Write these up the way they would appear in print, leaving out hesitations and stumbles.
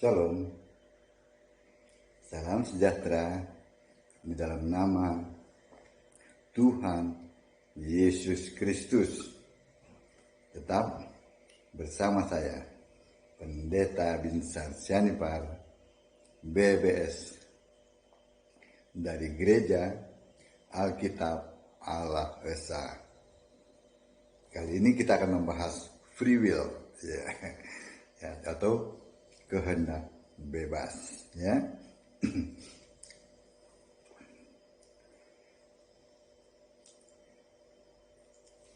Shalom, salam sejahtera di dalam nama Tuhan Yesus Kristus. Tetap bersama saya, Pendeta Binsar Sianipar, BBS, dari Gereja Alkitab Allah Esa. Kali ini kita akan membahas free will, atau kehendak bebas, ya.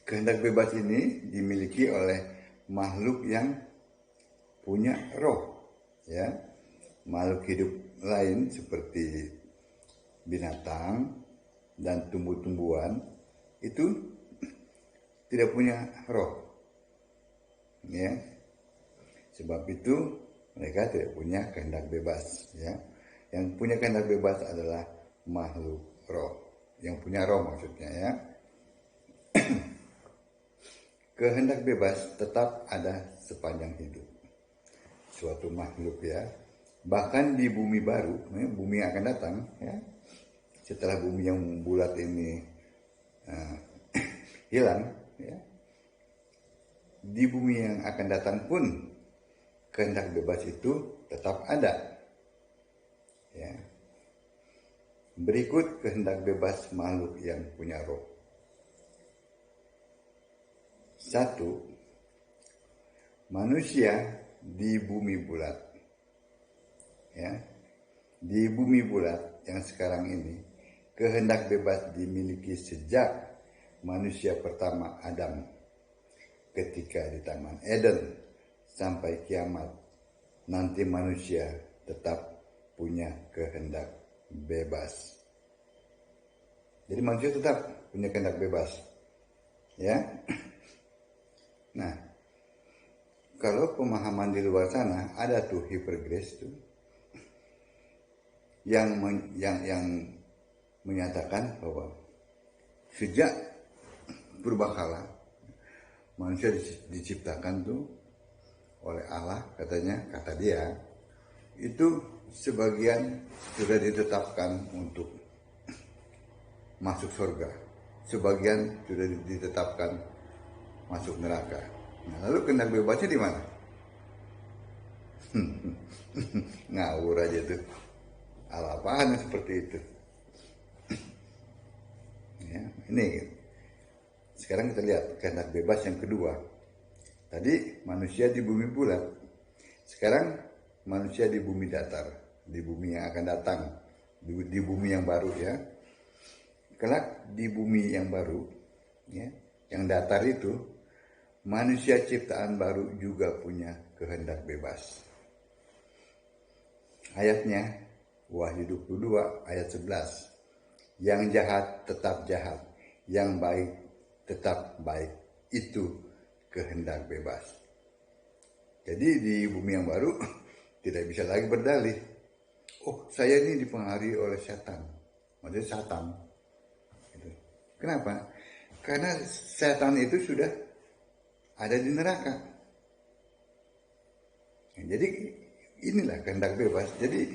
Kehendak bebas ini dimiliki oleh makhluk yang punya roh, ya. Makhluk hidup lain seperti binatang dan tumbuh-tumbuhan itu tidak punya roh, ya. Sebab itu mereka tidak punya kehendak bebas, ya. Yang punya kehendak bebas adalah makhluk roh, yang punya roh maksudnya, ya. Kehendak bebas tetap ada sepanjang hidup suatu makhluk, ya. Bahkan di bumi baru, bumi yang akan datang, ya, setelah bumi yang bulat ini hilang, ya, di bumi yang akan datang pun kehendak bebas itu tetap ada, ya. Berikut kehendak bebas makhluk yang punya roh. 1. Manusia di bumi bulat, ya. Di bumi bulat yang sekarang ini kehendak bebas dimiliki sejak manusia pertama Adam ketika di Taman Eden. Sampai kiamat nanti manusia tetap punya kehendak bebas. Jadi manusia tetap punya kehendak bebas, ya. Nah, kalau pemahaman di luar sana ada tuh hipergrace tuh yang menyatakan bahwa sejak purbakala manusia diciptakan tuh oleh Allah, katanya, kata dia, itu sebagian sudah ditetapkan untuk masuk surga, sebagian sudah ditetapkan masuk neraka. Nah, lalu kehendak bebasnya di mana? Ngawur aja tuh. Apaan seperti itu? Ya, ini sekarang kita lihat kehendak bebas yang kedua. Tadi manusia di bumi bulat, sekarang manusia di bumi datar, di bumi yang akan datang, di bumi yang baru, ya. Kelak di bumi yang baru, ya, yang datar itu, manusia ciptaan baru juga punya kehendak bebas. Ayatnya Wahyu 22 ayat 11. Yang jahat tetap jahat, yang baik tetap baik, itu kehendak bebas. Jadi di bumi yang baru tidak bisa lagi berdalih, oh saya ini dipengaruhi oleh setan, maksudnya Satan. Kenapa? Karena setan itu sudah ada di neraka. Jadi inilah kehendak bebas. Jadi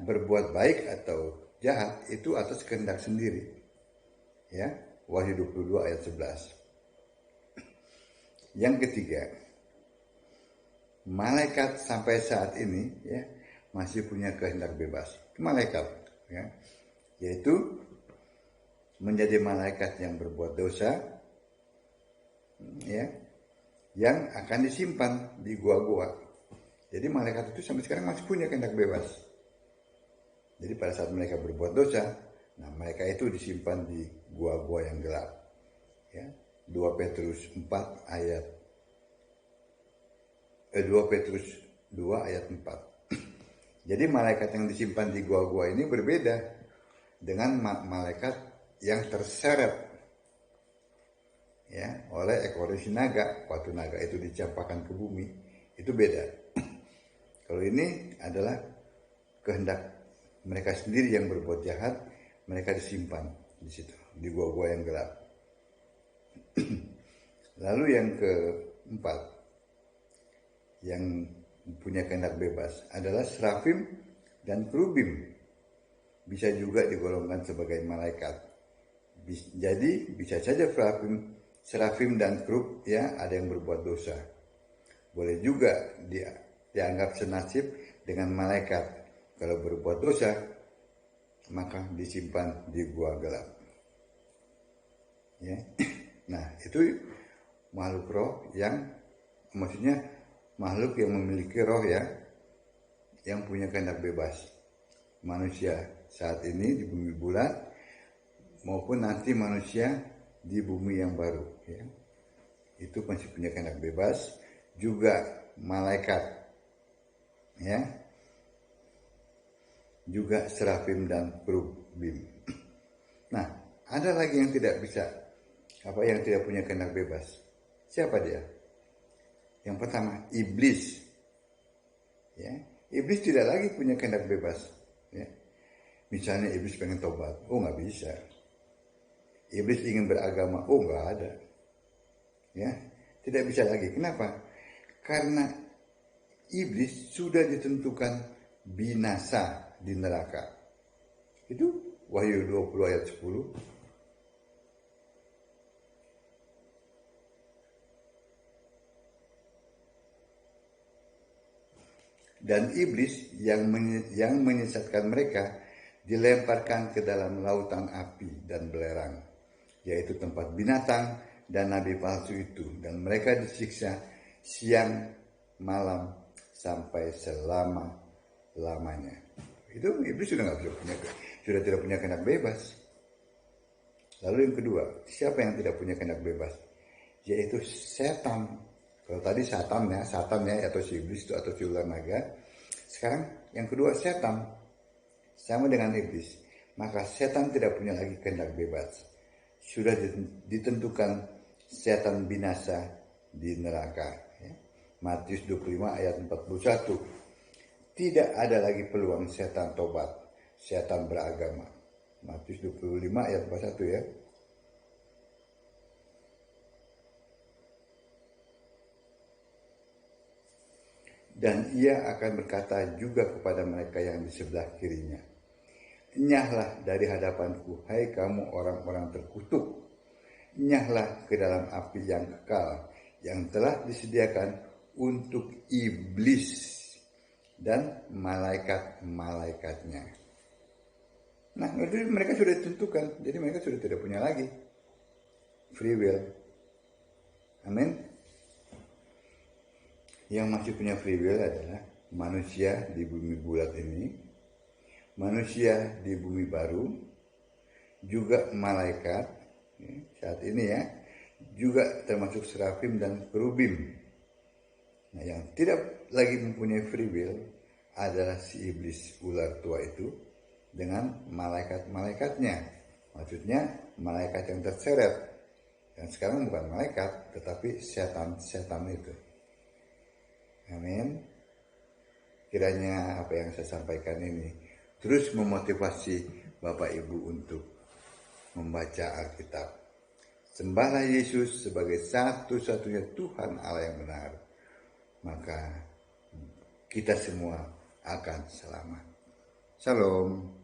berbuat baik atau jahat itu atas kehendak sendiri, ya. Wahyu 22 ayat 11. Yang ketiga, malaikat sampai saat ini, ya, masih punya kehendak bebas. Malaikat, ya, yaitu menjadi malaikat yang berbuat dosa, ya, yang akan disimpan di gua-gua. Jadi malaikat itu sampai sekarang masih punya kehendak bebas. Jadi pada saat mereka berbuat dosa, nah mereka itu disimpan di gua-gua yang gelap, ya. 2 Petrus 2 ayat 4. Jadi malaikat yang disimpan di gua-gua ini berbeda dengan malaikat yang terseret, ya, oleh ekor naga waktu naga itu dicampakkan ke bumi. Itu beda. Kalau ini adalah kehendak mereka sendiri yang berbuat jahat, mereka disimpan di situ, di gua-gua yang gelap. Lalu yang keempat, yang punya kehendak bebas adalah serafim dan kerubim. Bisa juga digolongkan sebagai malaikat. Jadi bisa saja serafim dan kerub ya ada yang berbuat dosa. Boleh juga dianggap senasib dengan malaikat. Kalau berbuat dosa, maka disimpan di gua gelap. Ya. Nah, itu makhluk roh yang, maksudnya makhluk yang memiliki roh ya, yang punya kehendak bebas. Manusia saat ini di bumi bulat maupun nanti manusia di bumi yang baru ya. Itu masih punya kehendak bebas. Juga malaikat ya, juga serafim dan kerubim. Nah, ada lagi yang tidak bisa, yang tidak punya kehendak bebas. Siapa dia? Yang pertama, iblis. Ya, iblis tidak lagi punya kehendak bebas. Ya. Misalnya iblis pengen tobat, nggak bisa. Iblis ingin beragama, nggak ada. Ya, tidak bisa lagi. Kenapa? Karena iblis sudah ditentukan binasa di neraka. Itu Wahyu 20 ayat 10. Dan iblis yang menyesatkan mereka dilemparkan ke dalam lautan api dan belerang, yaitu tempat binatang dan nabi palsu itu, dan mereka disiksa siang malam sampai selama-lamanya. Itu iblis sudah tidak punya kehendak bebas. Lalu yang kedua, siapa yang tidak punya kehendak bebas? Yaitu setan. Kalau tadi Satan ya atau si iblis itu atau si ular naga. Sekarang yang kedua setan, sama dengan iblis. Maka setan tidak punya lagi kehendak bebas. Sudah ditentukan setan binasa di neraka. Ya. Matius 25 ayat 41. Tidak ada lagi peluang setan tobat, setan beragama. Matius 25 ayat 41 ya. Dan ia akan berkata juga kepada mereka yang di sebelah kirinya, "Enyahlah dari hadapanku, hai kamu orang-orang terkutuk. Enyahlah ke dalam api yang kekal, yang telah disediakan untuk iblis dan malaikat-malaikatnya." Nah, itu mereka sudah ditentukan, jadi mereka sudah tidak punya lagi free will. Amin. Yang masih punya free will adalah manusia di bumi bulat ini, manusia di bumi baru, juga malaikat ya, saat ini ya, juga termasuk serafim dan kerubim. Nah, yang tidak lagi mempunyai free will adalah si iblis ular tua itu dengan malaikat-malaikatnya. Maksudnya malaikat yang terseret. Yang sekarang bukan malaikat, tetapi setan-setan itu. Amin. Kiranya apa yang saya sampaikan ini terus memotivasi Bapak Ibu untuk membaca Alkitab. Sembahlah Yesus sebagai satu-satunya Tuhan Allah yang benar. Maka kita semua akan selamat. Shalom.